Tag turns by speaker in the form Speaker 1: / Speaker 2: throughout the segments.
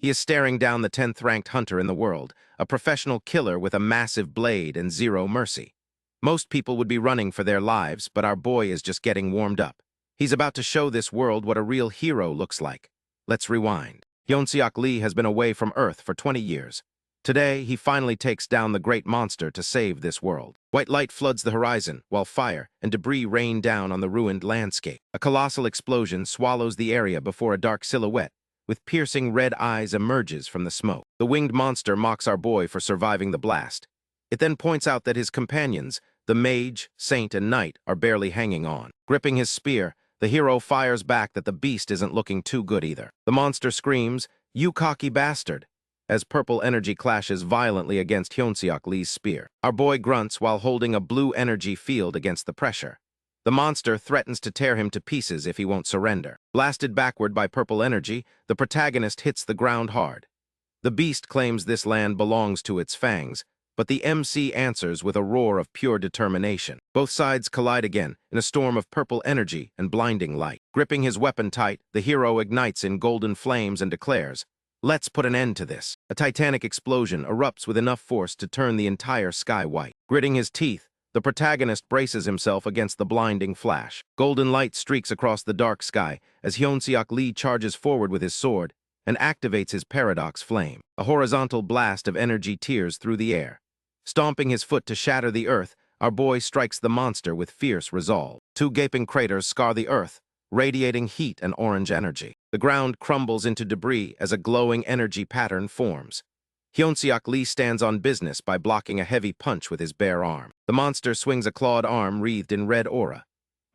Speaker 1: He is staring down the 10th ranked hunter in the world, a professional killer with a massive blade and zero mercy. Most people would be running for their lives, but our boy is just getting warmed up. He's about to show this world what a real hero looks like. Let's rewind. Hyun-seok Lee has been away from Earth for 20 years. Today, he finally takes down the great monster to save this world. White light floods the horizon, while fire and debris rain down on the ruined landscape. A colossal explosion swallows the area before a dark silhouette, with piercing red eyes, emerges from the smoke. The winged monster mocks our boy for surviving the blast. It then points out that his companions, the mage, saint, and knight, are barely hanging on. Gripping his spear, the hero fires back that the beast isn't looking too good either. The monster screams, "You cocky bastard," as purple energy clashes violently against Hyun-seok Lee's spear. Our boy grunts while holding a blue energy field against the pressure. The monster threatens to tear him to pieces if he won't surrender. Blasted backward by purple energy, the protagonist hits the ground hard. The beast claims this land belongs to its fangs, but the MC answers with a roar of pure determination. Both sides collide again in a storm of purple energy and blinding light. Gripping his weapon tight, the hero ignites in golden flames and declares, "Let's put an end to this." A titanic explosion erupts with enough force to turn the entire sky white. Gritting his teeth, the protagonist braces himself against the blinding flash. Golden light streaks across the dark sky as Hyun-seok Lee charges forward with his sword and activates his paradox flame. A horizontal blast of energy tears through the air. Stomping his foot to shatter the earth, our boy strikes the monster with fierce resolve. Two gaping craters scar the earth, radiating heat and orange energy. The ground crumbles into debris as a glowing energy pattern forms. Hyun-seok Lee stands on business by blocking a heavy punch with his bare arm. The monster swings a clawed arm wreathed in red aura.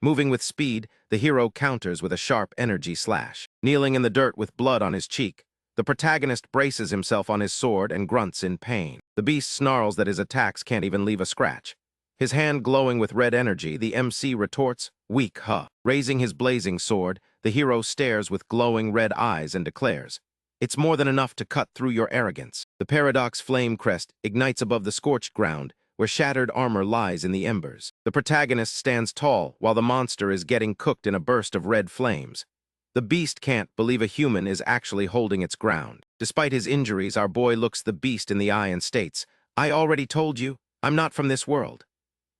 Speaker 1: Moving with speed, the hero counters with a sharp energy slash. Kneeling in the dirt with blood on his cheek, the protagonist braces himself on his sword and grunts in pain. The beast snarls that his attacks can't even leave a scratch. His hand glowing with red energy, the MC retorts, "Weak, huh?" Raising his blazing sword, the hero stares with glowing red eyes and declares, "It's more than enough to cut through your arrogance." The paradox flame crest ignites above the scorched ground, where shattered armor lies in the embers. The protagonist stands tall while the monster is getting cooked in a burst of red flames. The beast can't believe a human is actually holding its ground. Despite his injuries, our boy looks the beast in the eye and states, "I already told you, I'm not from this world."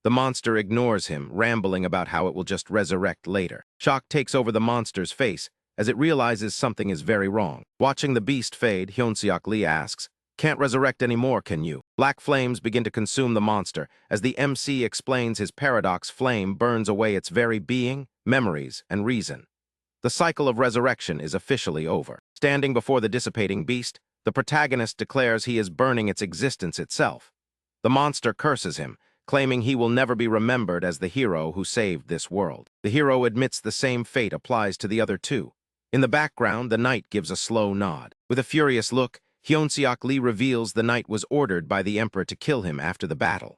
Speaker 1: The monster ignores him, rambling about how it will just resurrect later. Shock takes over the monster's face as it realizes something is very wrong. Watching the beast fade, Hyun-seok Lee asks, "Can't resurrect anymore, can you?" Black flames begin to consume the monster as the MC explains his paradox flame burns away its very being, memories, and reason. The cycle of resurrection is officially over. Standing before the dissipating beast, the protagonist declares he is burning its existence itself. The monster curses him, claiming he will never be remembered as the hero who saved this world. The hero admits the same fate applies to the other two. In the background, the knight gives a slow nod. With a furious look, Hyun-seok Lee reveals the knight was ordered by the emperor to kill him after the battle.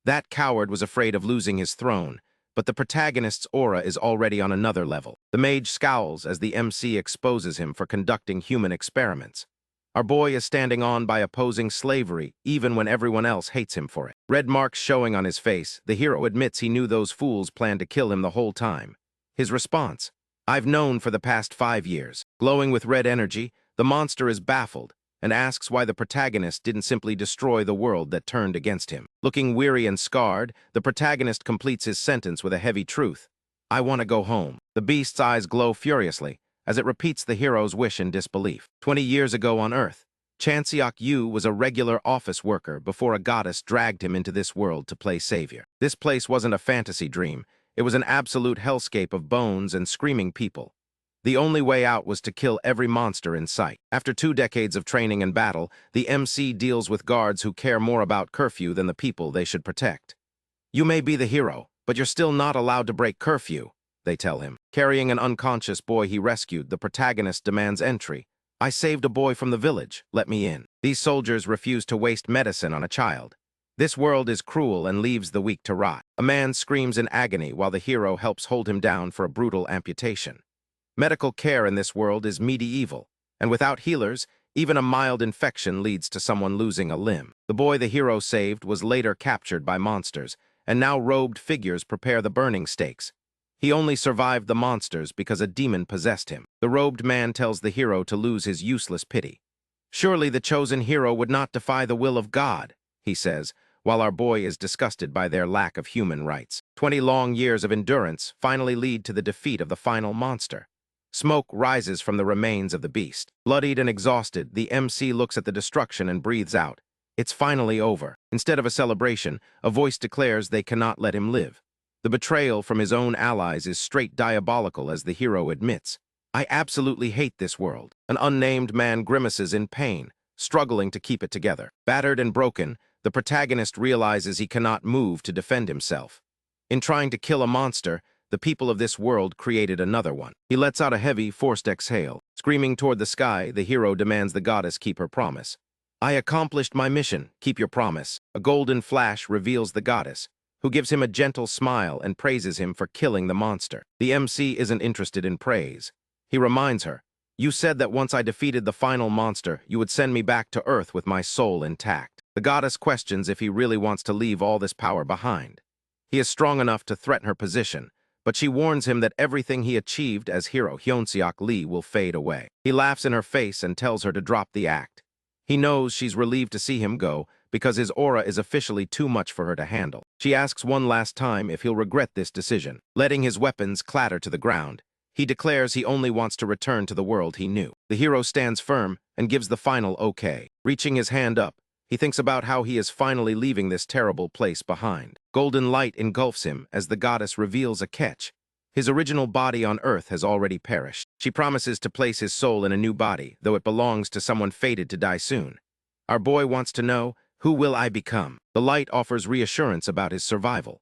Speaker 1: That coward was afraid of losing his throne, but the protagonist's aura is already on another level. The mage scowls as the MC exposes him for conducting human experiments. Our boy is standing on by opposing slavery, even when everyone else hates him for it. Red marks showing on his face, the hero admits he knew those fools planned to kill him the whole time. His response, "I've known for the past 5 years." Glowing with red energy, the monster is baffled and asks why the protagonist didn't simply destroy the world that turned against him. Looking weary and scarred, the protagonist completes his sentence with a heavy truth, "I want to go home." The beast's eyes glow furiously as it repeats the hero's wish in disbelief. 20 years ago on Earth, Chan-seok-yu was a regular office worker before a goddess dragged him into this world to play savior. This place wasn't a fantasy dream. It was an absolute hellscape of bones and screaming people. The only way out was to kill every monster in sight. After 2 decades of training and battle, the MC deals with guards who care more about curfew than the people they should protect. "You may be the hero, but you're still not allowed to break curfew," they tell him. Carrying an unconscious boy he rescued, the protagonist demands entry. "I saved a boy from the village. Let me in." These soldiers refuse to waste medicine on a child. This world is cruel and leaves the weak to rot. A man screams in agony while the hero helps hold him down for a brutal amputation. Medical care in this world is medieval, and without healers, even a mild infection leads to someone losing a limb. The boy the hero saved was later captured by monsters, and now robed figures prepare the burning stakes. He only survived the monsters because a demon possessed him. The robed man tells the hero to lose his useless pity. Surely the chosen hero would not defy the will of God, he says, while our boy is disgusted by their lack of human rights. 20 long years of endurance finally lead to the defeat of the final monster. Smoke rises from the remains of the beast. Bloodied and exhausted, the MC looks at the destruction and breathes out. It's finally over. Instead of a celebration, a voice declares they cannot let him live. The betrayal from his own allies is straight diabolical, as the hero admits. I absolutely hate this world. An unnamed man grimaces in pain, struggling to keep it together. Battered and broken, the protagonist realizes he cannot move to defend himself. In trying to kill a monster, the people of this world created another one. He lets out a heavy, forced exhale. Screaming toward the sky, the hero demands the goddess keep her promise. I accomplished my mission, keep your promise. A golden flash reveals the goddess, who gives him a gentle smile and praises him for killing the monster. The MC isn't interested in praise. He reminds her, you said that once I defeated the final monster, you would send me back to Earth with my soul intact. The goddess questions if he really wants to leave all this power behind. He is strong enough to threaten her position, but she warns him that everything he achieved as hero Hyunseok Lee will fade away. He laughs in her face and tells her to drop the act. He knows she's relieved to see him go because his aura is officially too much for her to handle. She asks one last time if he'll regret this decision. Letting his weapons clatter to the ground, he declares he only wants to return to the world he knew. The hero stands firm and gives the final okay. Reaching his hand up, he thinks about how he is finally leaving this terrible place behind. Golden light engulfs him as the goddess reveals a catch. His original body on Earth has already perished. She promises to place his soul in a new body, though it belongs to someone fated to die soon. Our boy wants to know, who will I become? The light offers reassurance about his survival.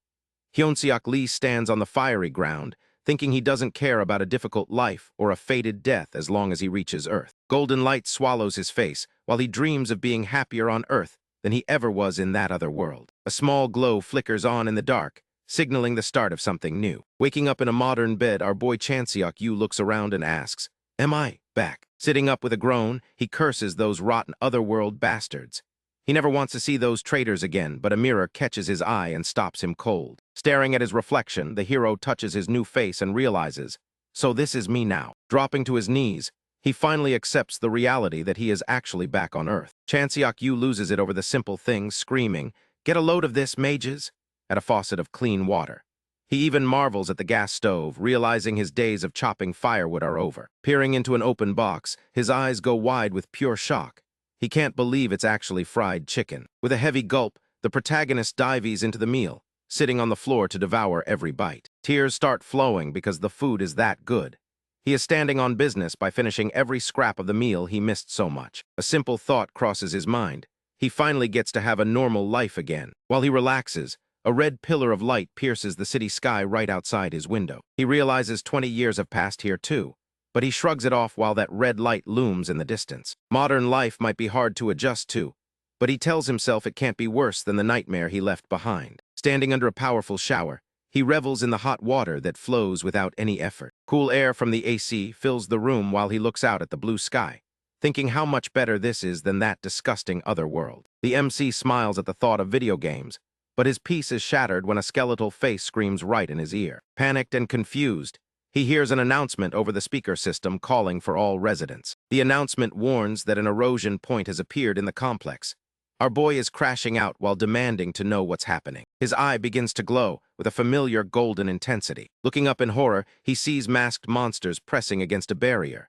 Speaker 1: Hyunseok Lee stands on the fiery ground, thinking he doesn't care about a difficult life or a fated death as long as he reaches Earth. Golden light swallows his face, while he dreams of being happier on Earth than he ever was in that other world. A small glow flickers on in the dark, signaling the start of something new. Waking up in a modern bed, our boy Chanseok Yu looks around and asks, am I back? Sitting up with a groan, he curses those rotten otherworld bastards. He never wants to see those traitors again, but a mirror catches his eye and stops him cold. Staring at his reflection, the hero touches his new face and realizes, so this is me now. Dropping to his knees, he finally accepts the reality that he is actually back on Earth. Chanseok Yu loses it over the simple things, screaming, get a load of this, mages, at a faucet of clean water. He even marvels at the gas stove, realizing his days of chopping firewood are over. Peering into an open box, his eyes go wide with pure shock. He can't believe it's actually fried chicken. With a heavy gulp, the protagonist dives into the meal, sitting on the floor to devour every bite. Tears start flowing because the food is that good. He is standing on business by finishing every scrap of the meal he missed so much. A simple thought crosses his mind. He finally gets to have a normal life again. While he relaxes, a red pillar of light pierces the city sky right outside his window. He realizes 20 years have passed here too, but he shrugs it off while that red light looms in the distance. Modern life might be hard to adjust to, but he tells himself it can't be worse than the nightmare he left behind. Standing under a powerful shower, he revels in the hot water that flows without any effort. Cool air from the AC fills the room while he looks out at the blue sky, thinking how much better this is than that disgusting other world. The MC smiles at the thought of video games, but his peace is shattered when a skeletal face screams right in his ear. Panicked and confused, he hears an announcement over the speaker system calling for all residents. The announcement warns that an erosion point has appeared in the complex. Our boy is crashing out while demanding to know what's happening. His eye begins to glow with a familiar golden intensity. Looking up in horror, he sees masked monsters pressing against a barrier.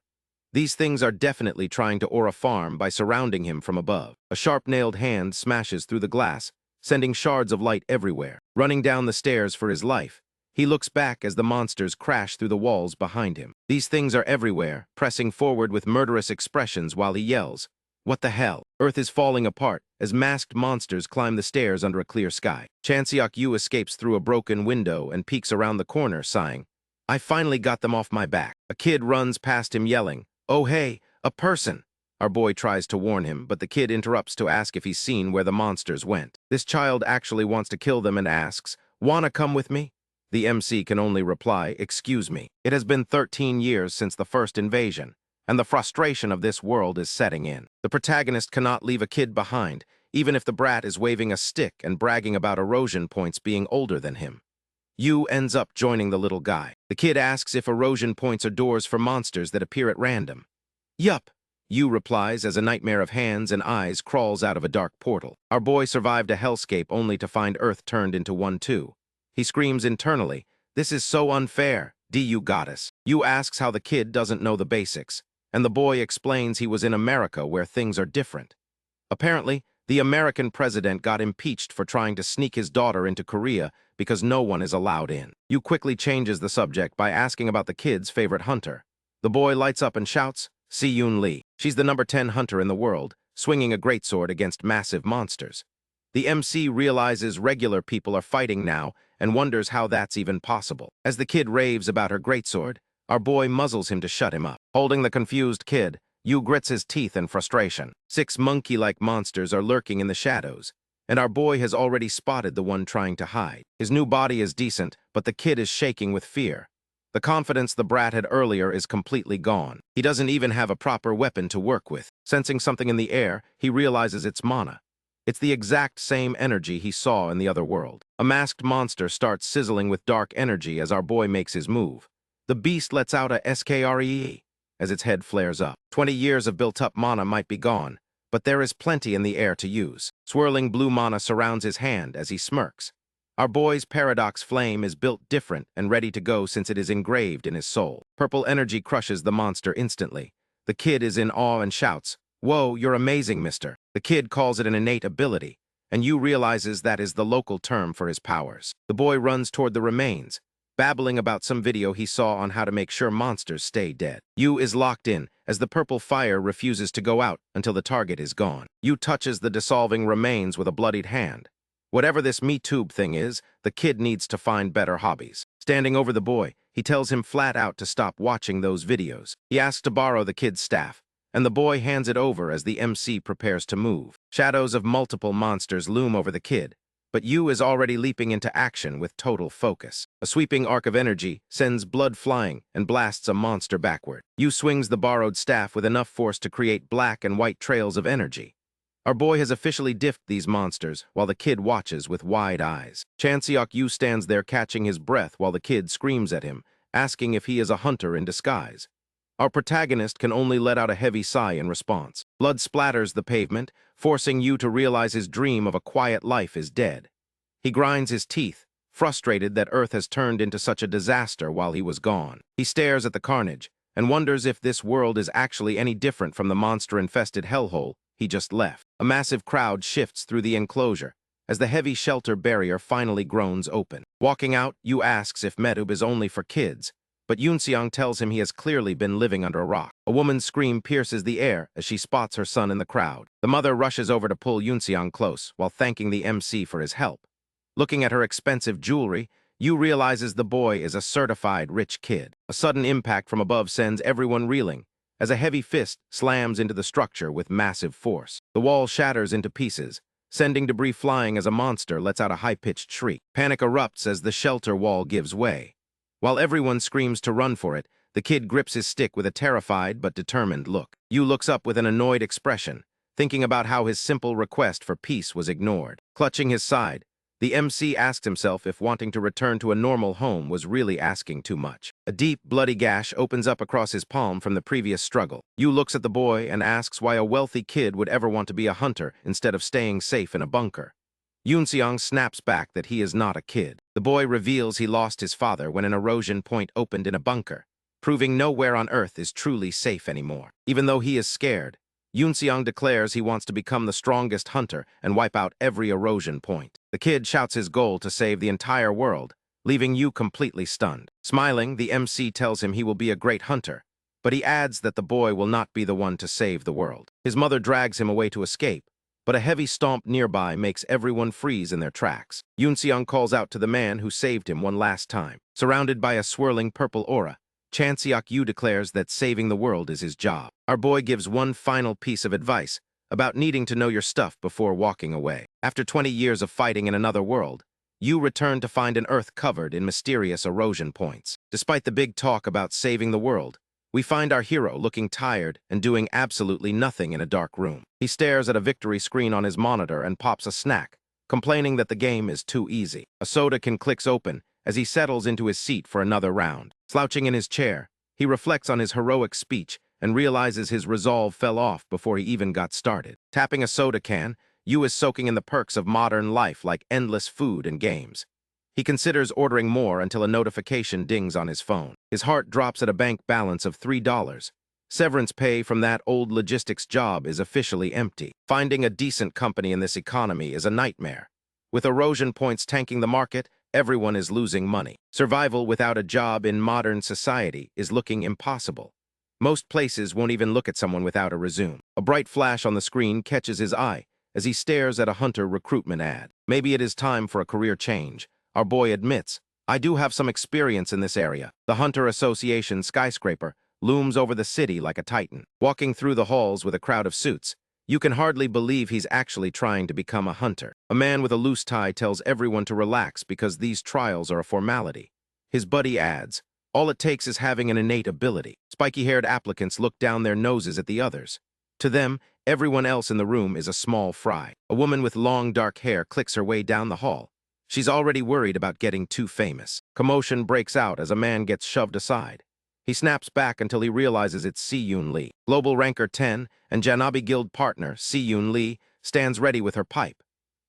Speaker 1: These things are definitely trying to aura farm by surrounding him from above. A sharp-nailed hand smashes through the glass, sending shards of light everywhere. Running down the stairs for his life, he looks back as the monsters crash through the walls behind him. These things are everywhere, pressing forward with murderous expressions while he yells, what the hell? Earth is falling apart as masked monsters climb the stairs under a clear sky. Chanseok Yu escapes through a broken window and peeks around the corner, sighing, I finally got them off my back. A kid runs past him yelling, oh hey, a person. Our boy tries to warn him, but the kid interrupts to ask if he's seen where the monsters went. This child actually wants to kill them and asks, wanna come with me? The MC can only reply, excuse me. It has been 13 years since the first invasion, and the frustration of this world is setting in. The protagonist cannot leave a kid behind, even if the brat is waving a stick and bragging about erosion points being older than him. Yu ends up joining the little guy. The kid asks if erosion points are doors for monsters that appear at random. Yup, Yu replies as a nightmare of hands and eyes crawls out of a dark portal. Our boy survived a hellscape only to find Earth turned into one too. He screams internally, "This is so unfair, DU goddess." Yu asks how the kid doesn't know the basics, and the boy explains he was in America where things are different. Apparently, the American president got impeached for trying to sneak his daughter into Korea because no one is allowed in. Yu quickly changes the subject by asking about the kid's favorite hunter. The boy lights up and shouts, Si-Yoon Lee. She's the number 10 hunter in the world, swinging a greatsword against massive monsters. The MC realizes regular people are fighting now and wonders how that's even possible. As the kid raves about her greatsword, our boy muzzles him to shut him up. Holding the confused kid, Yu grits his teeth in frustration. 6 monkey-like monsters are lurking in the shadows, and our boy has already spotted the one trying to hide. His new body is decent, but the kid is shaking with fear. The confidence the brat had earlier is completely gone. He doesn't even have a proper weapon to work with. Sensing something in the air, he realizes it's mana. It's the exact same energy he saw in the other world. A masked monster starts sizzling with dark energy as our boy makes his move. The beast lets out a SKREE as its head flares up. 20 years of built-up mana might be gone, but there is plenty in the air to use. Swirling blue mana surrounds his hand as he smirks. Our boy's paradox flame is built different and ready to go since it is engraved in his soul. Purple energy crushes the monster instantly. The kid is in awe and shouts, "Whoa, you're amazing, mister." The kid calls it an innate ability, and Yu realizes that is the local term for his powers. The boy runs toward the remains, babbling about some video he saw on how to make sure monsters stay dead. Yu is locked in, as the purple fire refuses to go out until the target is gone. Yu touches the dissolving remains with a bloodied hand. Whatever this MeTube thing is, the kid needs to find better hobbies. Standing over the boy, he tells him flat out to stop watching those videos. He asks to borrow the kid's staff, and the boy hands it over as the MC prepares to move. Shadows of multiple monsters loom over the kid, but Yu is already leaping into action with total focus. A sweeping arc of energy sends blood flying and blasts a monster backward. Yu swings the borrowed staff with enough force to create black and white trails of energy. Our boy has officially diffed these monsters while the kid watches with wide eyes. Chanseok Yu stands there catching his breath while the kid screams at him, asking if he is a hunter in disguise. Our protagonist can only let out a heavy sigh in response. Blood splatters the pavement, forcing Yu to realize his dream of a quiet life is dead. He grinds his teeth, frustrated that Earth has turned into such a disaster while he was gone. He stares at the carnage and wonders if this world is actually any different from the monster-infested hellhole he just left. A massive crowd shifts through the enclosure as the heavy shelter barrier finally groans open. Walking out, Yu asks if MeTube is only for kids, but Yoonseong tells him he has clearly been living under a rock. A woman's scream pierces the air as she spots her son in the crowd. The mother rushes over to pull Yoonseong close while thanking the MC for his help. Looking at her expensive jewelry, Yu realizes the boy is a certified rich kid. A sudden impact from above sends everyone reeling as a heavy fist slams into the structure with massive force. The wall shatters into pieces, sending debris flying as a monster lets out a high-pitched shriek. Panic erupts as the shelter wall gives way. While everyone screams to run for it, the kid grips his stick with a terrified but determined look. Yu looks up with an annoyed expression, thinking about how his simple request for peace was ignored. Clutching his side, the MC asked himself if wanting to return to a normal home was really asking too much. A deep, bloody gash opens up across his palm from the previous struggle. Yu looks at the boy and asks why a wealthy kid would ever want to be a hunter instead of staying safe in a bunker. Yoonseong snaps back that he is not a kid. The boy reveals he lost his father when an erosion point opened in a bunker, proving nowhere on Earth is truly safe anymore. Even though he is scared, Yoonseong declares he wants to become the strongest hunter and wipe out every erosion point. The kid shouts his goal to save the entire world, leaving Yu completely stunned. Smiling, the MC tells him he will be a great hunter, but he adds that the boy will not be the one to save the world. His mother drags him away to escape, but a heavy stomp nearby makes everyone freeze in their tracks. Yoonseong calls out to the man who saved him one last time. Surrounded by a swirling purple aura, Chanseok Yu declares that saving the world is his job. Our boy gives one final piece of advice about needing to know your stuff before walking away. After 20 years of fighting in another world, Yu returned to find an Earth covered in mysterious erosion points. Despite the big talk about saving the world, we find our hero looking tired and doing absolutely nothing in a dark room. He stares at a victory screen on his monitor and pops a snack, complaining that the game is too easy. A soda can clicks open as he settles into his seat for another round. Slouching in his chair, he reflects on his heroic speech and realizes his resolve fell off before he even got started. Tapping a soda can, Yu is soaking in the perks of modern life like endless food and games. He considers ordering more until a notification dings on his phone. His heart drops at a bank balance of $3. Severance pay from that old logistics job is officially empty. Finding a decent company in this economy is a nightmare. With erosion points tanking the market, everyone is losing money. Survival without a job in modern society is looking impossible. Most places won't even look at someone without a resume. A bright flash on the screen catches his eye as he stares at a hunter recruitment ad. Maybe it is time for a career change. Our boy admits, I do have some experience in this area. The Hunter Association skyscraper looms over the city like a titan. Walking through the halls with a crowd of suits, you can hardly believe he's actually trying to become a hunter. A man with a loose tie tells everyone to relax because these trials are a formality. His buddy adds, all it takes is having an innate ability. Spiky-haired applicants look down their noses at the others. To them, everyone else in the room is a small fry. A woman with long dark hair clicks her way down the hall. She's already worried about getting too famous. Commotion breaks out as a man gets shoved aside. He snaps back until he realizes it's Si-Yoon Lee. Global Ranker 10 and Janabi Guild partner Si-Yoon Lee stands ready with her pipe.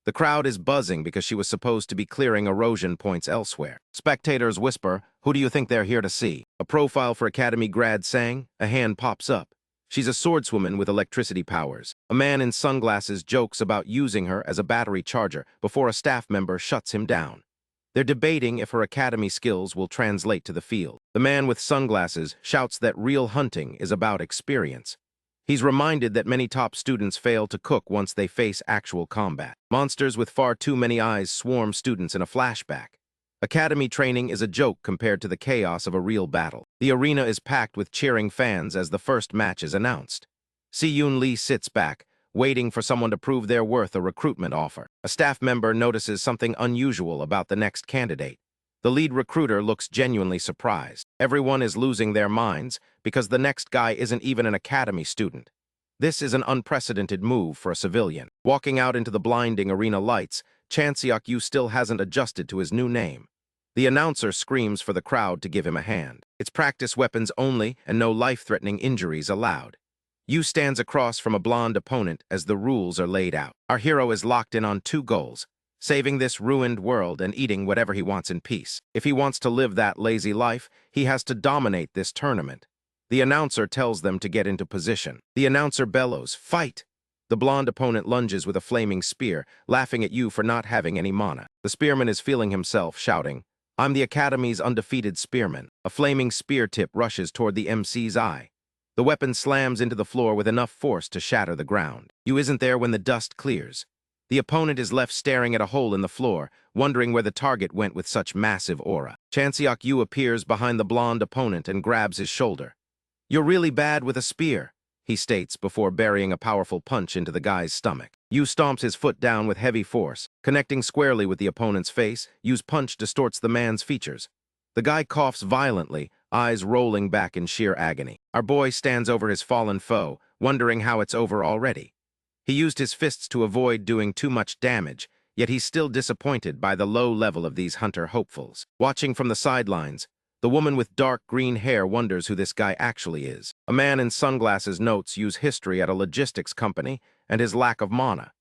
Speaker 1: The crowd is buzzing because she was supposed to be clearing erosion points elsewhere. Spectators whisper, who do you think they're here to see? A profile for Academy grad Sang, a hand pops up. She's a swordswoman with electricity powers. A man in sunglasses jokes about using her as a battery charger before a staff member shuts him down. They're debating if her academy skills will translate to the field. The man with sunglasses shouts that real hunting is about experience. He's reminded that many top students fail to cook once they face actual combat. Monsters with far too many eyes swarm students in a flashback. Academy training is a joke compared to the chaos of a real battle. The arena is packed with cheering fans as the first match is announced. Si-Yoon Lee sits back, waiting for someone to prove their worth a recruitment offer. A staff member notices something unusual about the next candidate. The lead recruiter looks genuinely surprised. Everyone is losing their minds because the next guy isn't even an academy student. This is an unprecedented move for a civilian. Walking out into the blinding arena lights, Chanseok-yu still hasn't adjusted to his new name. The announcer screams for the crowd to give him a hand. It's practice weapons only and no life-threatening injuries allowed. Yu stands across from a blonde opponent as the rules are laid out. Our hero is locked in on two goals: saving this ruined world and eating whatever he wants in peace. If he wants to live that lazy life, he has to dominate this tournament. The announcer tells them to get into position. The announcer bellows, "Fight!" The blonde opponent lunges with a flaming spear, laughing at Yu for not having any mana. The spearman is feeling himself, shouting, "I'm the Academy's undefeated spearman." A flaming spear tip rushes toward the MC's eye. The weapon slams into the floor with enough force to shatter the ground. Yu isn't there when the dust clears. The opponent is left staring at a hole in the floor, wondering where the target went with such massive aura. Chanseok-Yu appears behind the blonde opponent and grabs his shoulder. "You're really bad with a spear," he states before burying a powerful punch into the guy's stomach. Yu stomps his foot down with heavy force. Connecting squarely with the opponent's face, Yu's punch distorts the man's features. The guy coughs violently, eyes rolling back in sheer agony. Our boy stands over his fallen foe, wondering how it's over already. He used his fists to avoid doing too much damage, yet he's still disappointed by the low level of these hunter hopefuls. Watching from the sidelines, the woman with dark green hair wonders who this guy actually is. A man in sunglasses notes Yu's history at a logistics company and his lack of mana.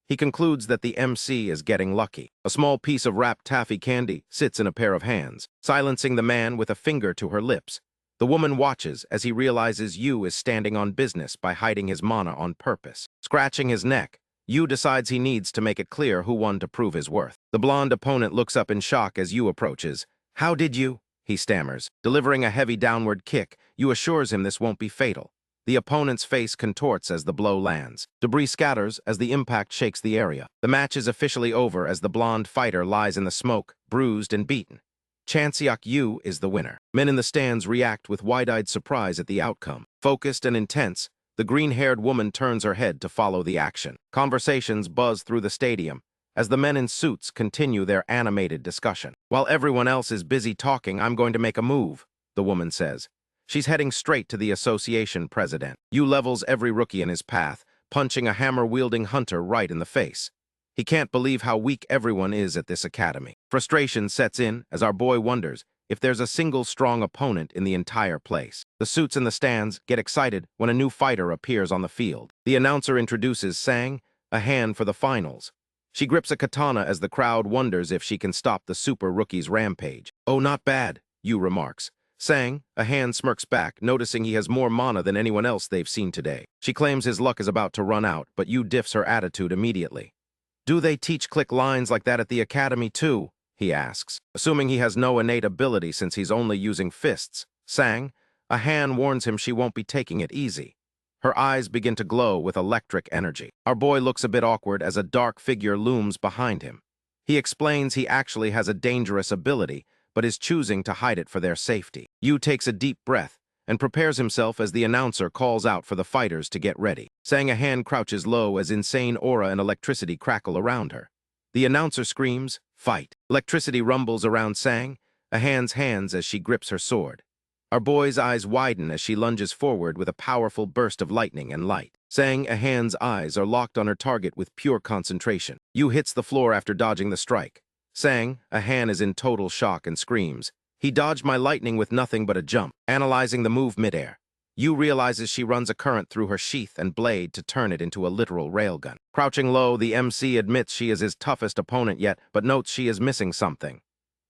Speaker 1: He concludes that the MC is getting lucky. A small piece of wrapped taffy candy sits in a pair of hands, silencing the man with a finger to her lips. The woman watches as he realizes Yu is standing on business by hiding his mana on purpose. Scratching his neck, Yu decides he needs to make it clear who won to prove his worth. The blonde opponent looks up in shock as Yu approaches. "How did you?" he stammers. Delivering a heavy downward kick, Yu assures him this won't be fatal. The opponent's face contorts as the blow lands. Debris scatters as the impact shakes the area. The match is officially over as the blonde fighter lies in the smoke, bruised and beaten. Chanseok-Yu is the winner. Men in the stands react with wide-eyed surprise at the outcome. Focused and intense, the green-haired woman turns her head to follow the action. Conversations buzz through the stadium as the men in suits continue their animated discussion. "While everyone else is busy talking, I'm going to make a move," the woman says. She's heading straight to the association president. Yu levels every rookie in his path, punching a hammer-wielding hunter right in the face. He can't believe how weak everyone is at this academy. Frustration sets in as our boy wonders if there's a single strong opponent in the entire place. The suits in the stands get excited when a new fighter appears on the field. The announcer introduces Sang, a hand for the finals. She grips a katana as the crowd wonders if she can stop the super rookie's rampage. "Oh, not bad," Yu remarks. Sang, a hand, smirks back, noticing he has more mana than anyone else they've seen today. She claims his luck is about to run out, but Yu diffs her attitude immediately. "Do they teach click lines like that at the academy too?" he asks. Assuming he has no innate ability since he's only using fists, Sang, a hand, warns him she won't be taking it easy. Her eyes begin to glow with electric energy. Our boy looks a bit awkward as a dark figure looms behind him. He explains he actually has a dangerous ability, but is choosing to hide it for their safety. Yu takes a deep breath and prepares himself as the announcer calls out for the fighters to get ready. Sang, a hand, crouches low as insane aura and electricity crackle around her. The announcer screams, "Fight!" Electricity rumbles around Sang, a hand's hands as she grips her sword. Our boy's eyes widen as she lunges forward with a powerful burst of lightning and light. Sang, a hand's eyes are locked on her target with pure concentration. Yu hits the floor after dodging the strike. Sang, a hand, is in total shock and screams, "He dodged my lightning with nothing but a jump." Analyzing the move midair, Yu realizes she runs a current through her sheath and blade to turn it into a literal railgun. Crouching low, the MC admits she is his toughest opponent yet, but notes she is missing something.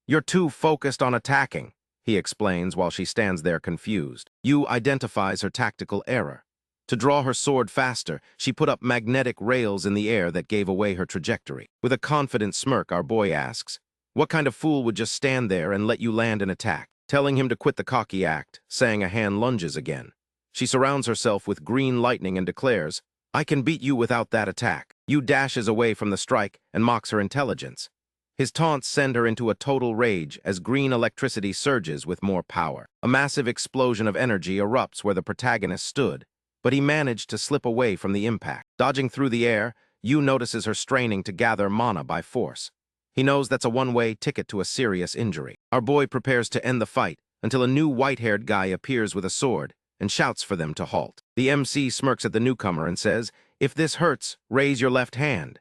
Speaker 1: "You're too focused on attacking," he explains while she stands there confused. Yu identifies her tactical error. To draw her sword faster, she put up magnetic rails in the air that gave away her trajectory. With a confident smirk, our boy asks, "What kind of fool would just stand there and let you land an attack?" Telling him to quit the cocky act, Sang, a hand, lunges again. She surrounds herself with green lightning and declares, "I can beat you without that attack." Yu dashes away from the strike and mocks her intelligence. His taunts send her into a total rage as green electricity surges with more power. A massive explosion of energy erupts where the protagonist stood, but he managed to slip away from the impact. Dodging through the air, Yu notices her straining to gather mana by force. He knows that's a one-way ticket to a serious injury. Our boy prepares to end the fight until a new white-haired guy appears with a sword and shouts for them to halt. The MC smirks at the newcomer and says, "If this hurts, raise your left hand."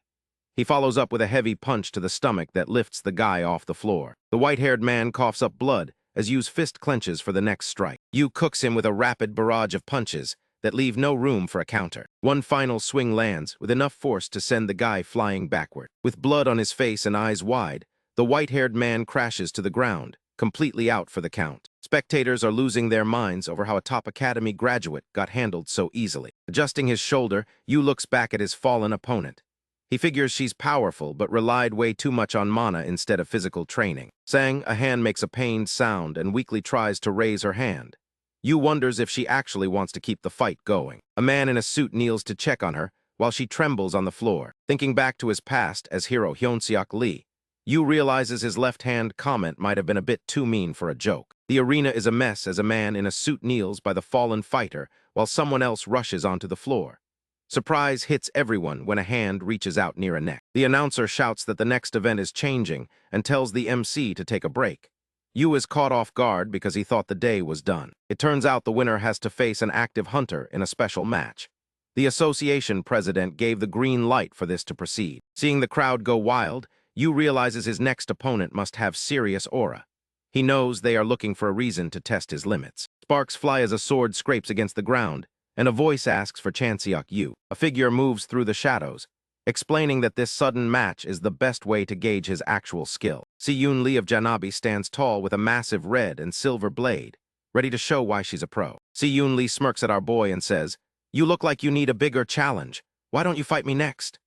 Speaker 1: He follows up with a heavy punch to the stomach that lifts the guy off the floor. The white-haired man coughs up blood as Yu's fist clenches for the next strike. Yu cooks him with a rapid barrage of punches that leave no room for a counter. One final swing lands with enough force to send the guy flying backward. With blood on his face and eyes wide, the white-haired man crashes to the ground, completely out for the count. Spectators are losing their minds over how a top academy graduate got handled so easily. Adjusting his shoulder, Yu looks back at his fallen opponent. He figures she's powerful but relied way too much on mana instead of physical training. Sang, a hand, makes a pained sound and weakly tries to raise her hand. Yu wonders if she actually wants to keep the fight going. A man in a suit kneels to check on her while she trembles on the floor. Thinking back to his past as hero Hyunseok Lee, Yu realizes his left-hand comment might have been a bit too mean for a joke. The arena is a mess as a man in a suit kneels by the fallen fighter while someone else rushes onto the floor. Surprise hits everyone when a hand reaches out near a neck. The announcer shouts that the next event is changing and tells the MC to take a break. Yu is caught off guard because he thought the day was done. It turns out the winner has to face an active hunter in a special match. The association president gave the green light for this to proceed. Seeing the crowd go wild, Yu realizes his next opponent must have serious aura. He knows they are looking for a reason to test his limits. Sparks fly as a sword scrapes against the ground, and a voice asks for Chanseok Yu. A figure moves through the shadows, explaining that this sudden match is the best way to gauge his actual skill. Si-Yoon Lee of Janabi stands tall with a massive red and silver blade, ready to show why she's a pro. Si-Yoon Lee smirks at our boy and says, "You look like you need a bigger challenge. Why don't you fight me next?"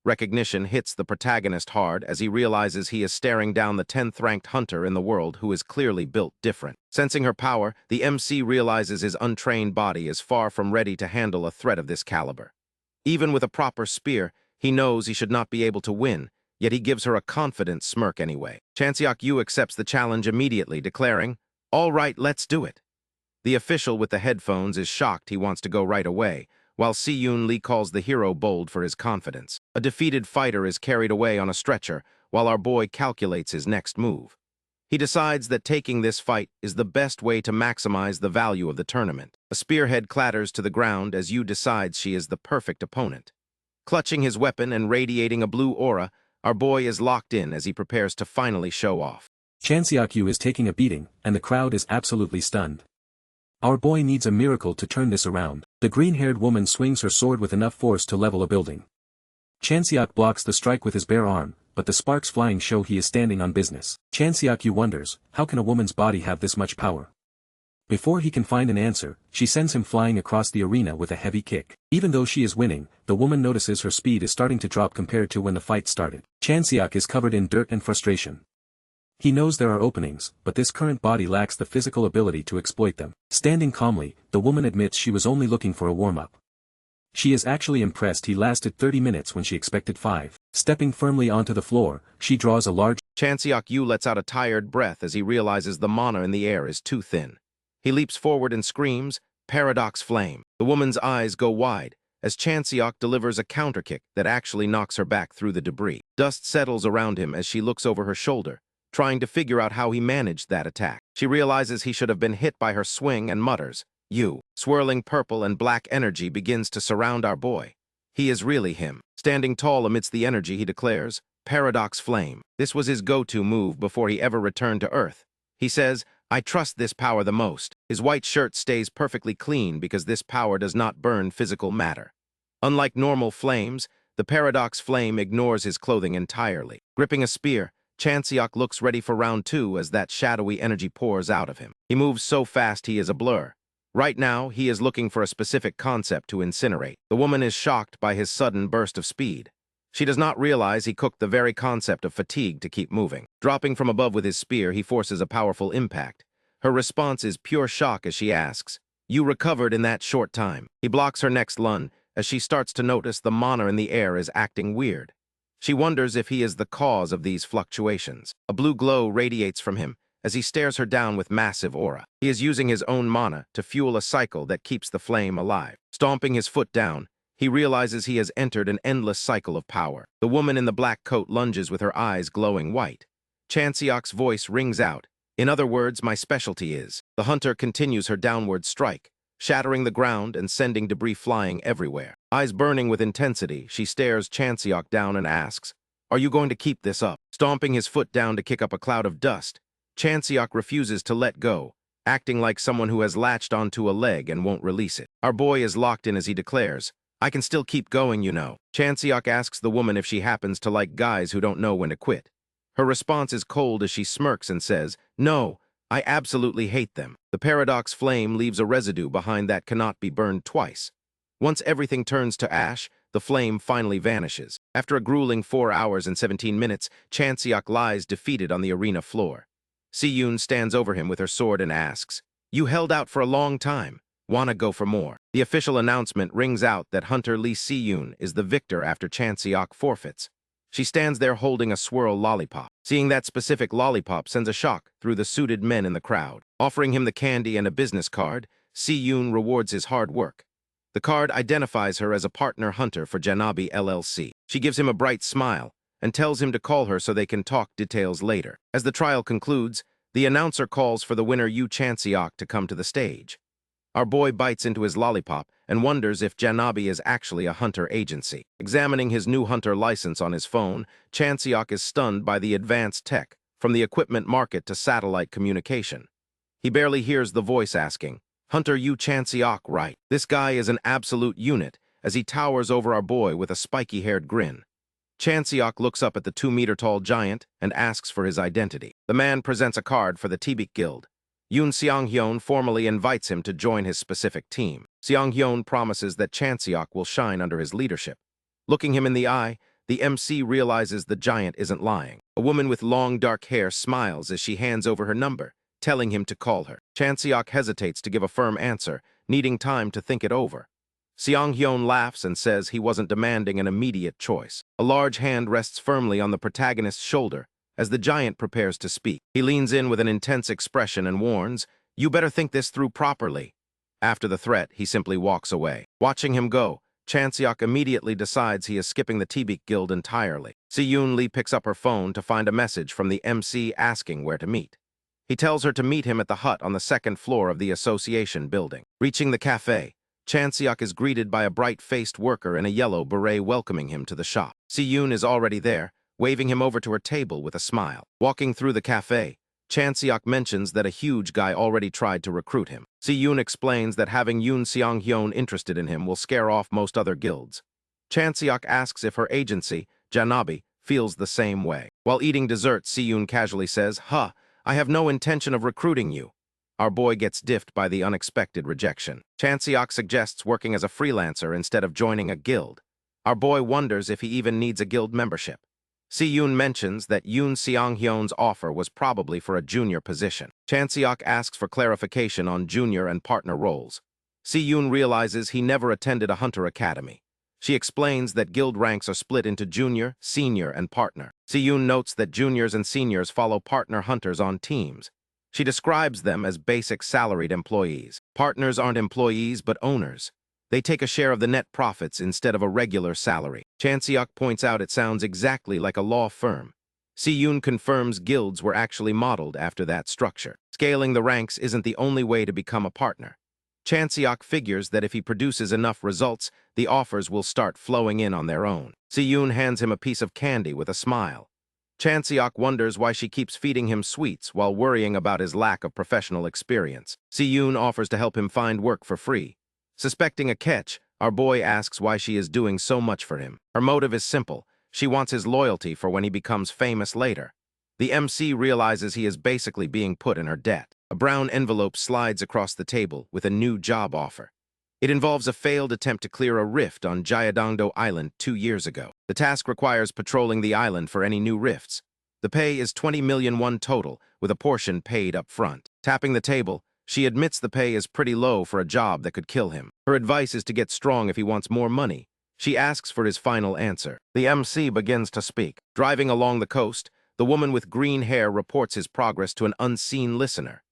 Speaker 1: Recognition hits the protagonist hard as he realizes he is staring down the 10th-ranked hunter in the world who is clearly built different. Sensing her power, the MC realizes his untrained body is far from ready to handle a threat of this caliber. Even with a proper spear, he knows he should not be able to win, yet he gives her a confident smirk anyway. Chanseok Yu accepts the challenge immediately, declaring, "All right, let's do it." The official with the headphones is shocked he wants to go right away, while Si-Yoon Lee calls the hero bold for his confidence. A defeated fighter is carried away on a stretcher, while our boy calculates his next move. He decides that taking this fight is the best way to maximize the value of the tournament. A spearhead clatters to the ground as Yu decides she is the perfect opponent. Clutching his weapon and radiating a blue aura, our boy is locked in as he prepares to finally show off.
Speaker 2: Chanseok is taking a beating, and the crowd is absolutely stunned. Our boy needs a miracle to turn this around. The green-haired woman swings her sword with enough force to level a building. Chanseok blocks the strike with his bare arm, but the sparks flying show he is standing on business. Chanseok wonders, how can a woman's body have this much power? Before he can find an answer, she sends him flying across the arena with a heavy kick. Even though she is winning, the woman notices her speed is starting to drop compared to when the fight started. Chanseok is covered in dirt and frustration. He knows there are openings, but this current body lacks the physical ability to exploit them. Standing calmly, the woman admits she was only looking for a warm-up. She is actually impressed he lasted 30 minutes when she expected 5. Stepping firmly onto the floor, she draws a large...
Speaker 1: Chanseok lets out a tired breath as he realizes the mana in the air is too thin. He leaps forward and screams, "Paradox Flame." The woman's eyes go wide, as Chanseok delivers a counterkick that actually knocks her back through the debris. Dust settles around him as she looks over her shoulder, trying to figure out how he managed that attack. She realizes he should have been hit by her swing and mutters, "You." Swirling purple and black energy begins to surround our boy. He is really him. Standing tall amidst the energy, he declares, "Paradox Flame." This was his go-to move before he ever returned to Earth. He says, "I trust this power the most." His white shirt stays perfectly clean because this power does not burn physical matter. Unlike normal flames, the Paradox Flame ignores his clothing entirely. Gripping a spear, Chanseok looks ready for round 2 as that shadowy energy pours out of him. He moves so fast he is a blur. Right now, he is looking for a specific concept to incinerate. The woman is shocked by his sudden burst of speed. She does not realize he cooked the very concept of fatigue to keep moving. Dropping from above with his spear, he forces a powerful impact. Her response is pure shock as she asks, "You recovered in that short time." He blocks her next lunge as she starts to notice the mana in the air is acting weird. She wonders if he is the cause of these fluctuations. A blue glow radiates from him as he stares her down with massive aura. He is using his own mana to fuel a cycle that keeps the flame alive. Stomping his foot down, he realizes he has entered an endless cycle of power. The woman in the black coat lunges with her eyes glowing white. Chanseok's voice rings out, "In other words, my specialty is." The hunter continues her downward strike, shattering the ground and sending debris flying everywhere. Eyes burning with intensity, she stares Chanseok down and asks, "Are you going to keep this up?" Stomping his foot down to kick up a cloud of dust, Chanseok refuses to let go, acting like someone who has latched onto a leg and won't release it. Our boy is locked in as he declares, "I can still keep going, you know." Chanseok asks the woman if she happens to like guys who don't know when to quit. Her response is cold as she smirks and says, "No, I absolutely hate them." The Paradox Flame leaves a residue behind that cannot be burned twice. Once everything turns to ash, the flame finally vanishes. After a grueling 4 hours and 17 minutes, Chanseok lies defeated on the arena floor. Si-yoon stands over him with her sword and asks, "You held out for a long time. Wanna go for more?" The official announcement rings out that Hunter Lee Si-yoon is the victor after Chanseok forfeits. She stands there holding a swirl lollipop. Seeing that specific lollipop sends a shock through the suited men in the crowd. Offering him the candy and a business card, Si-yoon rewards his hard work. The card identifies her as a partner hunter for Janabi LLC. She gives him a bright smile and tells him to call her so they can talk details later. As the trial concludes, the announcer calls for the winner Yu Chanseok to come to the stage. Our boy bites into his lollipop and wonders if Janabi is actually a hunter agency. Examining his new hunter license on his phone, Chanseok is stunned by the advanced tech, from the equipment market to satellite communication. He barely hears the voice asking, "Hunter Yu Chanseok, right?" This guy is an absolute unit as he towers over our boy with a spiky-haired grin. Chanseok looks up at the 2-meter-tall giant and asks for his identity. The man presents a card for the Tibik Guild. Yoon Seong-hyun formally invites him to join his specific team. Seong-hyun promises that Chanseok will shine under his leadership. Looking him in the eye, the MC realizes the giant isn't lying. A woman with long dark hair smiles as she hands over her number, telling him to call her. Chanseok hesitates to give a firm answer, needing time to think it over. Seong-hyun laughs and says he wasn't demanding an immediate choice. A large hand rests firmly on the protagonist's shoulder as the giant prepares to speak. He leans in with an intense expression and warns, "You better think this through properly." After the threat, he simply walks away. Watching him go, Chanseok immediately decides he is skipping the Tibik Guild entirely. Si-yoon Lee picks up her phone to find a message from the MC asking where to meet. He tells her to meet him at the hut on the 2nd floor of the association building. Reaching the cafe, Chanseok is greeted by a bright-faced worker in a yellow beret welcoming him to the shop. Si-yoon is already there, waving him over to her table with a smile. Walking through the cafe, Chanseok mentions that a huge guy already tried to recruit him. Si-yoon explains that having Yoon Seong-hyun interested in him will scare off most other guilds. Chanseok asks if her agency, Janabi, feels the same way. While eating dessert, Si-yoon casually says, I have no intention of recruiting you. Our boy gets diffed by the unexpected rejection. Chanseok suggests working as a freelancer instead of joining a guild. Our boy wonders if he even needs a guild membership. Si-yoon mentions that Yoon Seong-hyun's offer was probably for a junior position. Chanseok asks for clarification on junior and partner roles. Si-yoon realizes he never attended a hunter academy. She explains that guild ranks are split into junior, senior, and partner. Si-yoon notes that juniors and seniors follow partner hunters on teams. She describes them as basic salaried employees. Partners aren't employees but owners. They take a share of the net profits instead of a regular salary. Chanseok points out it sounds exactly like a law firm. Si-yoon confirms guilds were actually modeled after that structure. Scaling the ranks isn't the only way to become a partner. Chanseok figures that if he produces enough results, the offers will start flowing in on their own. Si-yoon hands him a piece of candy with a smile. Chanseok wonders why she keeps feeding him sweets while worrying about his lack of professional experience. Si-yoon offers to help him find work for free. Suspecting a catch, our boy asks why she is doing so much for him. Her motive is simple. She wants his loyalty for when he becomes famous later. The MC realizes he is basically being put in her debt. A brown envelope slides across the table with a new job offer. It involves a failed attempt to clear a rift on Jaedongdo Island 2 years ago. The task requires patrolling the island for any new rifts. The pay is 20 million won total, with a portion paid up front. Tapping the table, she admits the pay is pretty low for a job that could kill him. Her advice is to get strong if he wants more money. She asks for his final answer. The MC begins to speak. Driving along the coast, the woman with green hair reports his progress to an unseen listener.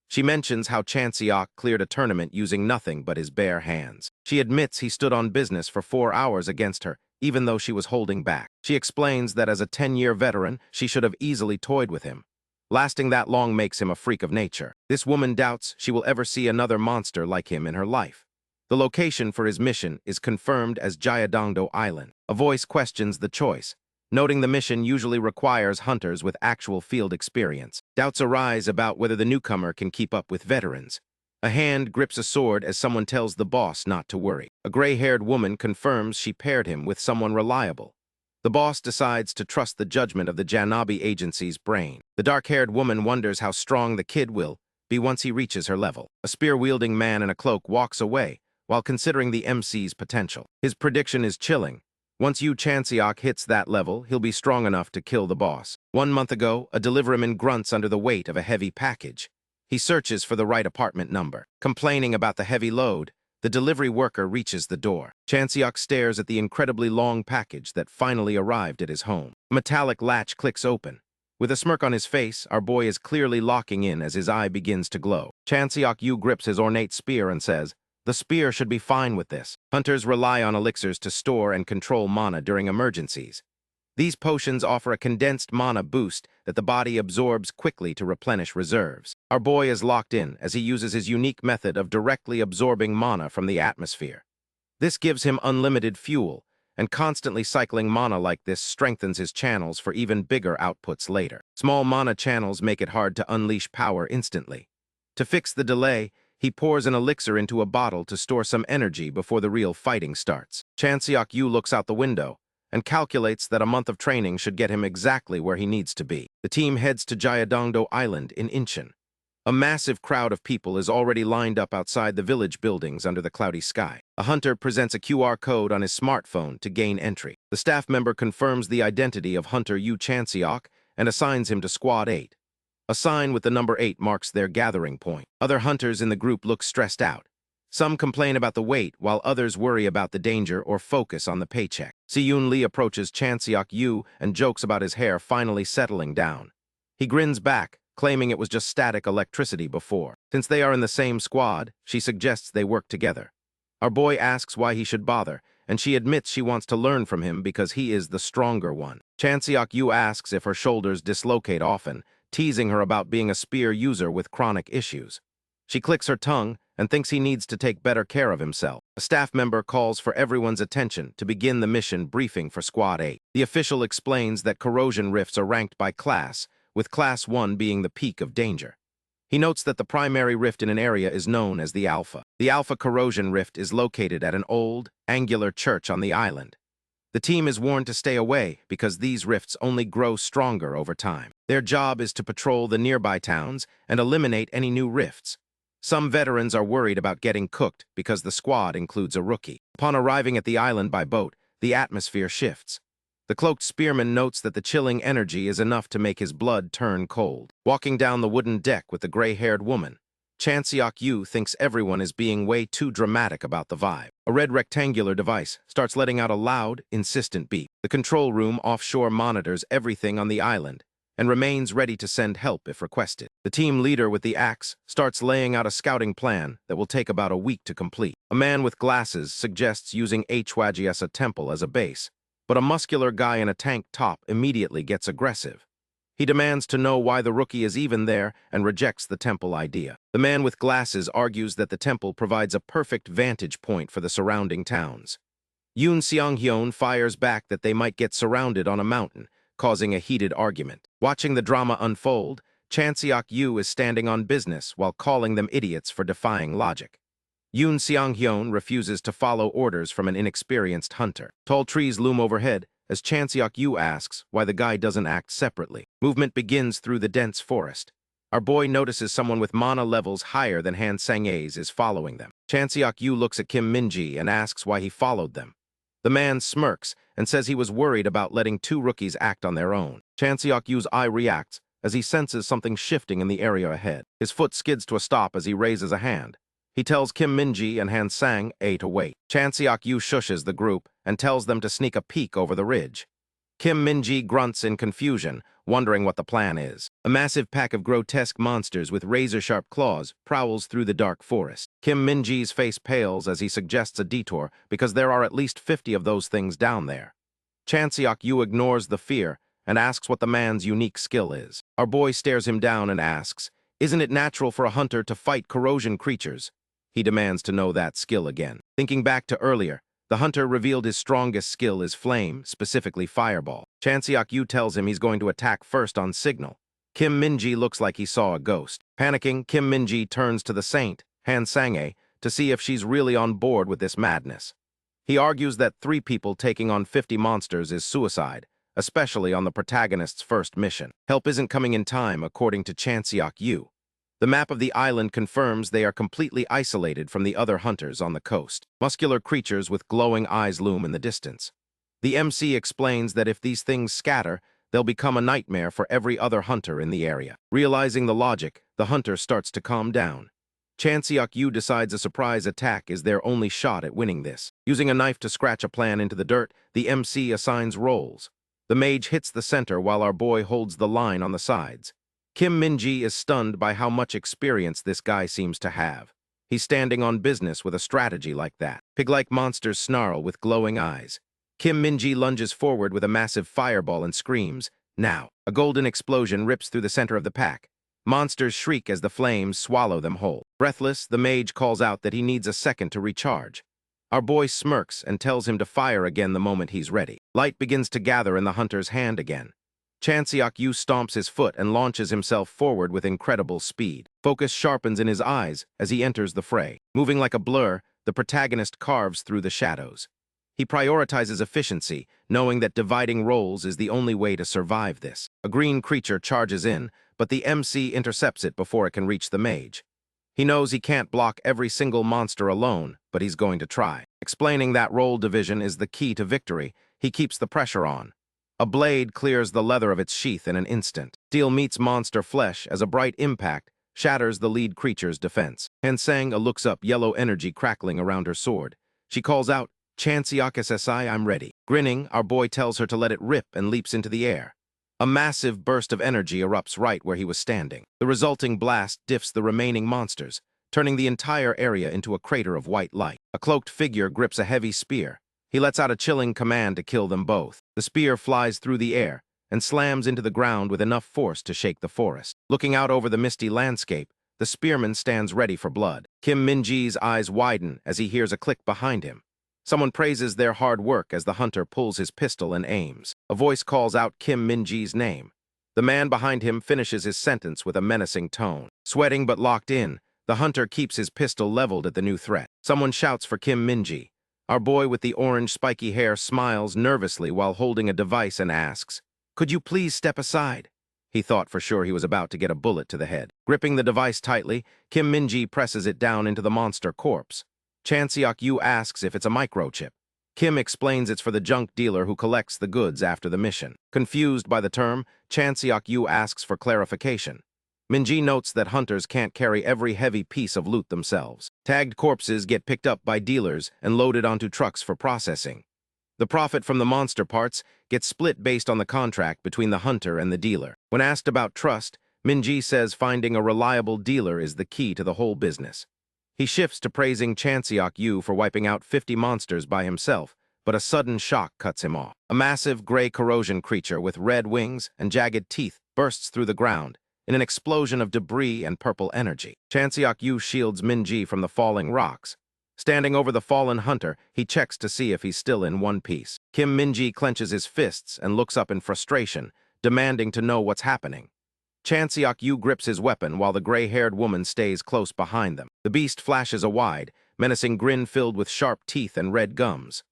Speaker 1: She mentions how Chanseok cleared a tournament using nothing but his bare hands. She admits he stood on business for 4 hours against her, even though she was holding back. She explains that as a 10-year veteran, she should have easily toyed with him. Lasting that long makes him a freak of nature. This woman doubts she will ever see another monster like him in her life. The location for his mission is confirmed as Jaedongdo Island. A voice questions the choice, noting the mission usually requires hunters with actual field experience. Doubts arise about whether the newcomer can keep up with veterans. A hand grips a sword as someone tells the boss not to worry. A gray-haired woman confirms she paired him with someone reliable. The boss decides to trust the judgment of the Janabi agency's brain. The dark-haired woman wonders how strong the kid will be once he reaches her level. A spear-wielding man in a cloak walks away while considering the MC's potential. His prediction is chilling. Once Yu Chanseok hits that level, he'll be strong enough to kill the boss. 1 month ago, a deliveryman grunts under the weight of a heavy package. He searches for the right apartment number. Complaining about the heavy load, the delivery worker reaches the door. Chanseok stares at the incredibly long package that finally arrived at his home. A metallic latch clicks open. With a smirk on his face, our boy is clearly locking in as his eye begins to glow. Chanseok Yu grips his ornate spear and says, "The spear should be fine with this." Hunters rely on elixirs to store and control mana during emergencies. These potions offer a condensed mana boost that the body absorbs quickly to replenish reserves. Our boy is locked in as he uses his unique method of directly absorbing mana from the atmosphere. This gives him unlimited fuel, and constantly cycling mana like this strengthens his channels for even bigger outputs later. Small mana channels make it hard to unleash power instantly. To fix the delay, he pours an elixir into a bottle to store some energy before the real fighting starts. Chanseok Yu looks out the window and calculates that a month of training should get him exactly where he needs to be. The team heads to Jaedongdo Island in Incheon. A massive crowd of people is already lined up outside the village buildings under the cloudy sky. A hunter presents a QR code on his smartphone to gain entry. The staff member confirms the identity of Hunter Yu Chanseok and assigns him to Squad 8. A sign with the number 8 marks their gathering point. Other hunters in the group look stressed out. Some complain about the wait, while others worry about the danger or focus on the paycheck. Si-yoon Lee approaches Chanseok Yu and jokes about his hair finally settling down. He grins back, claiming it was just static electricity before. Since they are in the same squad, she suggests they work together. Our boy asks why he should bother, and she admits she wants to learn from him because he is the stronger one. Chanseok Yu asks if her shoulders dislocate often, teasing her about being a spear user with chronic issues. She clicks her tongue and thinks he needs to take better care of himself. A staff member calls for everyone's attention to begin the mission briefing for Squad 8. The official explains that corrosion rifts are ranked by class, with Class 1 being the peak of danger. He notes that the primary rift in an area is known as the Alpha. The Alpha Corrosion Rift is located at an old, angular church on the island. The team is warned to stay away because these rifts only grow stronger over time. Their job is to patrol the nearby towns and eliminate any new rifts. Some veterans are worried about getting cooked because the squad includes a rookie. Upon arriving at the island by boat, the atmosphere shifts. The cloaked spearman notes that the chilling energy is enough to make his blood turn cold. Walking down the wooden deck with the gray-haired woman, Chanseok-yu thinks everyone is being way too dramatic about the vibe. A red rectangular device starts letting out a loud, insistent beep. The control room offshore monitors everything on the island and remains ready to send help if requested. The team leader with the axe starts laying out a scouting plan that will take about a week to complete. A man with glasses suggests using Hwagiasa Temple as a base, but a muscular guy in a tank top immediately gets aggressive. He demands to know why the rookie is even there and rejects the temple idea. The man with glasses argues that the temple provides a perfect vantage point for the surrounding towns. Yoon Seong-hyun fires back that they might get surrounded on a mountain, causing a heated argument. Watching the drama unfold, Chanseok-yu is standing on business while calling them idiots for defying logic. Yoon Seong-hyun refuses to follow orders from an inexperienced hunter. Tall trees loom overhead as Chanseok-yu asks why the guy doesn't act separately. Movement begins through the dense forest. Our boy notices someone with mana levels higher than Han Sang-ae's is following them. Chanseok-yu looks at Kim Min-ji and asks why he followed them. The man smirks and says he was worried about letting two rookies act on their own. Chanseok-yu's eye reacts as he senses something shifting in the area ahead. His foot skids to a stop as he raises a hand. He tells Kim Min-ji and Han Sang-ae to wait. Chanseok-yu shushes the group and tells them to sneak a peek over the ridge. Kim Min-ji grunts in confusion, wondering what the plan is. A massive pack of grotesque monsters with razor-sharp claws prowls through the dark forest. Kim Min-ji's face pales as he suggests a detour because there are at least 50 of those things down there. Chanseok-yu ignores the fear and asks what the man's unique skill is. Our boy stares him down and asks, "Isn't it natural for a hunter to fight corrosion creatures?" He demands to know that skill again. Thinking back to earlier, the hunter revealed his strongest skill is flame, specifically fireball. Chanseok-yu tells him he's going to attack first on signal. Kim Min-ji looks like he saw a ghost. Panicking, Kim Min-ji turns to the saint, Han Sang-ae, to see if she's really on board with this madness. He argues that 3 people taking on 50 monsters is suicide, especially on the protagonist's first mission. Help isn't coming in time, according to Chanseok-yu. The map of the island confirms they are completely isolated from the other hunters on the coast. Muscular creatures with glowing eyes loom in the distance. The MC explains that if these things scatter, they'll become a nightmare for every other hunter in the area. Realizing the logic, the hunter starts to calm down. Chanseok-yu decides a surprise attack is their only shot at winning this. Using a knife to scratch a plan into the dirt, the MC assigns roles. The mage hits the center while our boy holds the line on the sides. Kim Min-ji is stunned by how much experience this guy seems to have. He's standing on business with a strategy like that. Pig-like monsters snarl with glowing eyes. Kim Min-ji lunges forward with a massive fireball and screams, "Now!" A golden explosion rips through the center of the pack. Monsters shriek as the flames swallow them whole. Breathless, the mage calls out that he needs a second to recharge. Our boy smirks and tells him to fire again the moment he's ready. Light begins to gather in the hunter's hand again. Chanseok-yu stomps his foot and launches himself forward with incredible speed. Focus sharpens in his eyes as he enters the fray. Moving like a blur, the protagonist carves through the shadows. He prioritizes efficiency, knowing that dividing roles is the only way to survive this. A green creature charges in, but the MC intercepts it before it can reach the mage. He knows he can't block every single monster alone, but he's going to try. Explaining that role division is the key to victory, he keeps the pressure on. A blade clears the leather of its sheath in an instant. Steel meets monster flesh as a bright impact shatters the lead creature's defense. Han Sang-ae looks up, yellow energy crackling around her sword. She calls out, "Chanseok-SSI, I'm ready." Grinning, our boy tells her to let it rip and leaps into the air. A massive burst of energy erupts right where he was standing. The resulting blast diffs the remaining monsters, turning the entire area into a crater of white light. A cloaked figure grips a heavy spear. He lets out a chilling command to kill them both. The spear flies through the air and slams into the ground with enough force to shake the forest. Looking out over the misty landscape, the spearman stands ready for blood. Kim Min-ji's eyes widen as he hears a click behind him. Someone praises their hard work as the hunter pulls his pistol and aims. A voice calls out Kim Min-ji's name. The man behind him finishes his sentence with a menacing tone. Sweating but locked in, the hunter keeps his pistol leveled at the new threat. Someone shouts for Kim Min-ji. Our boy with the orange spiky hair smiles nervously while holding a device and asks, "Could you please step aside?" He thought for sure he was about to get a bullet to the head. Gripping the device tightly, Kim Min-ji presses it down into the monster corpse. Chan Seok-yu asks if it's a microchip. Kim explains it's for the junk dealer who collects the goods after the mission. Confused by the term, Chan Seok-yu asks for clarification. Min-ji notes that hunters can't carry every heavy piece of loot themselves. Tagged corpses get picked up by dealers and loaded onto trucks for processing. The profit from the monster parts gets split based on the contract between the hunter and the dealer. When asked about trust, Min-ji says finding a reliable dealer is the key to the whole business. He shifts to praising Chan Seok-yu for wiping out 50 monsters by himself, but a sudden shock cuts him off. A massive gray corrosion creature with red wings and jagged teeth bursts through the ground in an explosion of debris and purple energy. Chan Seok-yu shields Min-ji from the falling rocks. Standing over the fallen hunter, he checks to see if he's still in one piece. Kim Min-ji clenches his fists and looks up in frustration, demanding to know what's happening. Chan Seok-yu grips his weapon while the gray-haired woman stays close behind them. The beast flashes a wide, menacing grin filled with sharp teeth and red gums.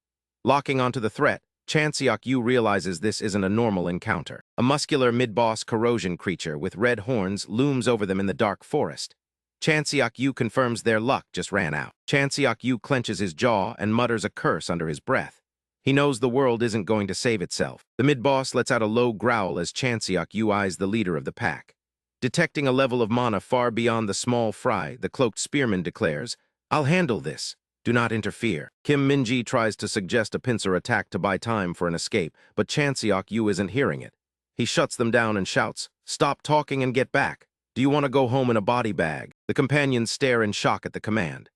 Speaker 1: Locking onto the threat, Chan Seok-yu realizes this isn't a normal encounter. A muscular mid-boss corrosion creature with red horns looms over them in the dark forest. Chan Seok-yu confirms their luck just ran out. Chan Seok-yu clenches his jaw and mutters a curse under his breath. He knows the world isn't going to save itself. The mid-boss lets out a low growl as Chan Seok-yu eyes the leader of the pack. Detecting a level of mana far beyond the small fry, the cloaked spearman declares, "I'll handle this. Do not interfere." Kim Min-ji tries to suggest a pincer attack to buy time for an escape, but Chan Seok-yu isn't hearing it. He shuts them down and shouts, "Stop talking and get back. Do you want to go home in a body bag?" The companions stare in shock at the command.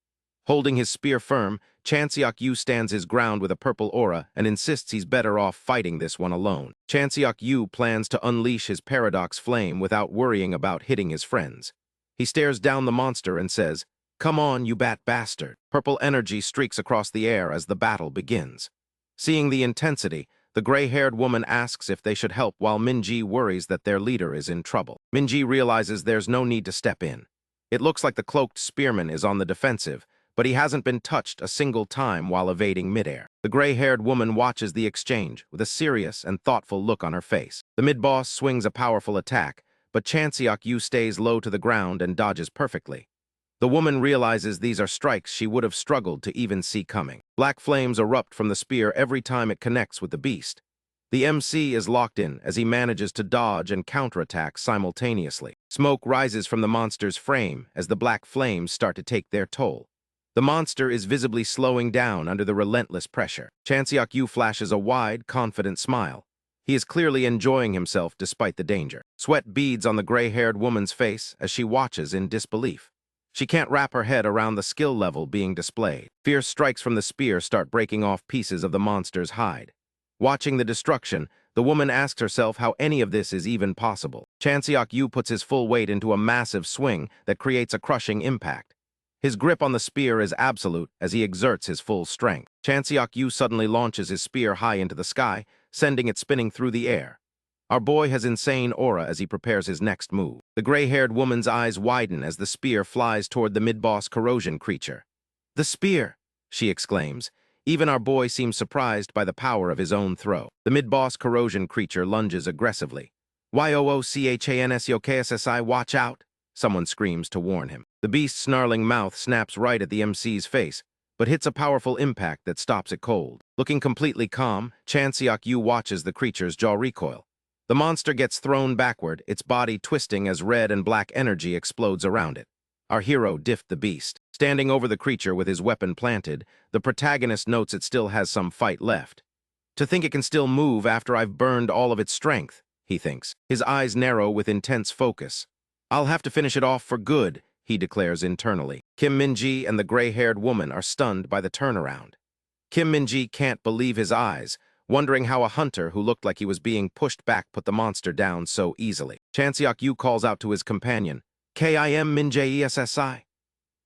Speaker 1: Holding his spear firm, Chan Seok-yu stands his ground with a purple aura and insists he's better off fighting this one alone. Chan Seok-yu plans to unleash his paradox flame without worrying about hitting his friends. He stares down the monster and says, "Come on, you bat bastard." Purple energy streaks across the air as the battle begins. Seeing the intensity, the gray-haired woman asks if they should help while Min-ji worries that their leader is in trouble. Min-ji realizes there's no need to step in. It looks like the cloaked spearman is on the defensive, but he hasn't been touched a single time while evading midair. The gray-haired woman watches the exchange with a serious and thoughtful look on her face. The mid-boss swings a powerful attack, but Chan Seok-yu stays low to the ground and dodges perfectly. The woman realizes these are strikes she would have struggled to even see coming. Black flames erupt from the spear every time it connects with the beast. The MC is locked in as he manages to dodge and counterattack simultaneously. Smoke rises from the monster's frame as the black flames start to take their toll. The monster is visibly slowing down under the relentless pressure. Chan Seok-yu flashes a wide, confident smile. He is clearly enjoying himself despite the danger. Sweat beads on the gray-haired woman's face as she watches in disbelief. She can't wrap her head around the skill level being displayed. Fierce strikes from the spear start breaking off pieces of the monster's hide. Watching the destruction, the woman asks herself how any of this is even possible. Chan Seok-yu puts his full weight into a massive swing that creates a crushing impact. His grip on the spear is absolute as he exerts his full strength. Chan Seok-yu suddenly launches his spear high into the sky, sending it spinning through the air. Our boy has insane aura as he prepares his next move. The gray-haired woman's eyes widen as the spear flies toward the mid-boss corrosion creature. "The spear!" she exclaims. Even our boy seems surprised by the power of his own throw. The mid-boss corrosion creature lunges aggressively. "YOOCHANSYOKSSI, watch out!" Someone screams to warn him. The beast's snarling mouth snaps right at the MC's face, but hits a powerful impact that stops it cold. Looking completely calm, Chan Seok-yu watches the creature's jaw recoil. The monster gets thrown backward, its body twisting as red and black energy explodes around it. Our hero diffed the beast. Standing over the creature with his weapon planted, the protagonist notes it still has some fight left. "To think it can still move after I've burned all of its strength," he thinks. His eyes narrow with intense focus. "I'll have to finish it off for good," he declares internally. Kim Min-ji and the gray-haired woman are stunned by the turnaround. Kim Min-ji can't believe his eyes, wondering how a hunter who looked like he was being pushed back put the monster down so easily. Chan Seok-yu calls out to his companion, "Kim Min-ji ESSI?"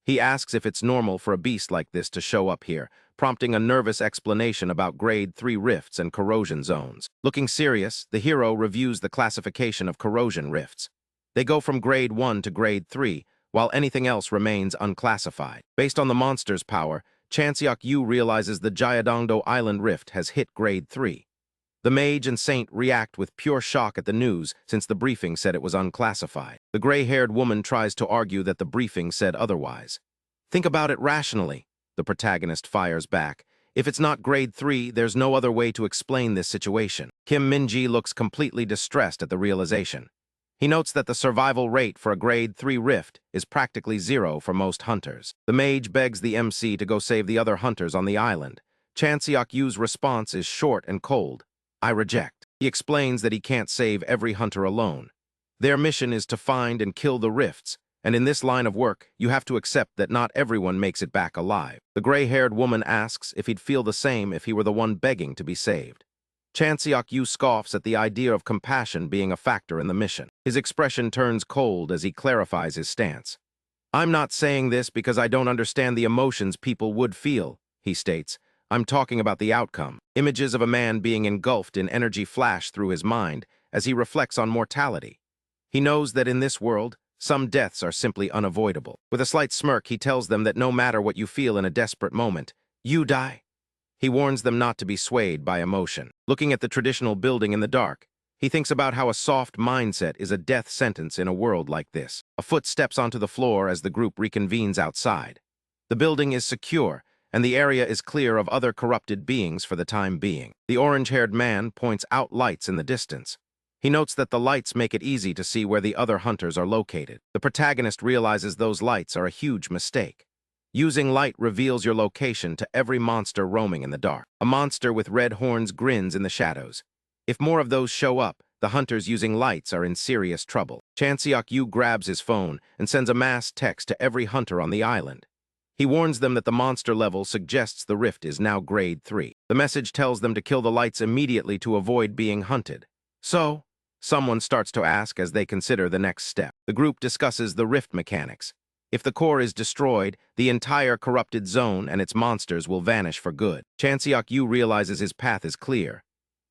Speaker 1: He asks if it's normal for a beast like this to show up here, prompting a nervous explanation about Grade 3 rifts and corrosion zones. Looking serious, the hero reviews the classification of corrosion rifts. They go from Grade 1 to Grade 3, while anything else remains unclassified. Based on the monster's power, Chanseok-yu realizes the Jayadongdo Island rift has hit Grade 3. The mage and saint react with pure shock at the news since the briefing said it was unclassified. The gray-haired woman tries to argue that the briefing said otherwise. Think about it rationally, the protagonist fires back. If it's not Grade 3, there's no other way to explain this situation. Kim Minji looks completely distressed at the realization. He notes that the survival rate for a Grade 3 rift is practically 0 for most hunters. The mage begs the MC to go save the other hunters on the island. Chanseok-yu's response is short and cold. I reject. He explains that he can't save every hunter alone. Their mission is to find and kill the rifts, and in this line of work, you have to accept that not everyone makes it back alive. The gray-haired woman asks if he'd feel the same if he were the one begging to be saved. Chanseok-yu scoffs at the idea of compassion being a factor in the mission. His expression turns cold as he clarifies his stance. I'm not saying this because I don't understand the emotions people would feel, he states. I'm talking about the outcome. Images of a man being engulfed in energy flash through his mind as he reflects on mortality. He knows that in this world, some deaths are simply unavoidable. With a slight smirk, he tells them that no matter what you feel in a desperate moment, you die. He warns them not to be swayed by emotion. Looking at the traditional building in the dark, he thinks about how a soft mindset is a death sentence in a world like this. A foot steps onto the floor as the group reconvenes outside. The building is secure, and the area is clear of other corrupted beings for the time being. The orange-haired man points out lights in the distance. He notes that the lights make it easy to see where the other hunters are located. The protagonist realizes those lights are a huge mistake. Using light reveals your location to every monster roaming in the dark. A monster with red horns grins in the shadows. If more of those show up, the hunters using lights are in serious trouble. Chanseok-yu grabs his phone and sends a mass text to every hunter on the island. He warns them that the monster level suggests the rift is now Grade 3. The message tells them to kill the lights immediately to avoid being hunted. So, someone starts to ask as they consider the next step. The group discusses the rift mechanics. If the core is destroyed, the entire corrupted zone and its monsters will vanish for good. Chanseok-yu realizes his path is clear.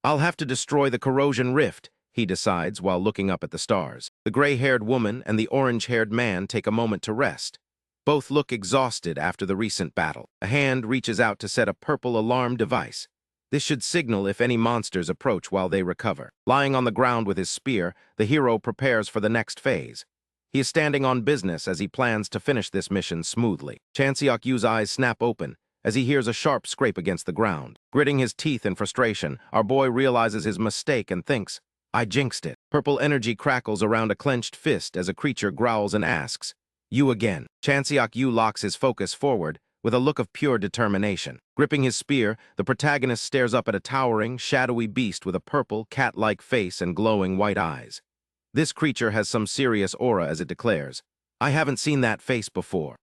Speaker 1: I'll have to destroy the corrosion rift, he decides while looking up at the stars. The gray-haired woman and the orange-haired man take a moment to rest. Both look exhausted after the recent battle. A hand reaches out to set a purple alarm device. This should signal if any monsters approach while they recover. Lying on the ground with his spear, the hero prepares for the next phase. He is standing on business as he plans to finish this mission smoothly. Chanseok-yu's eyes snap open as he hears a sharp scrape against the ground. Gritting his teeth in frustration, our boy realizes his mistake and thinks, I jinxed it. Purple energy crackles around a clenched fist as a creature growls and asks, You again. Chanseok-yu locks his focus forward with a look of pure determination. Gripping his spear, the protagonist stares up at a towering, shadowy beast with a purple, cat-like face and glowing white eyes. This creature has some serious aura as it declares, I haven't seen that face before.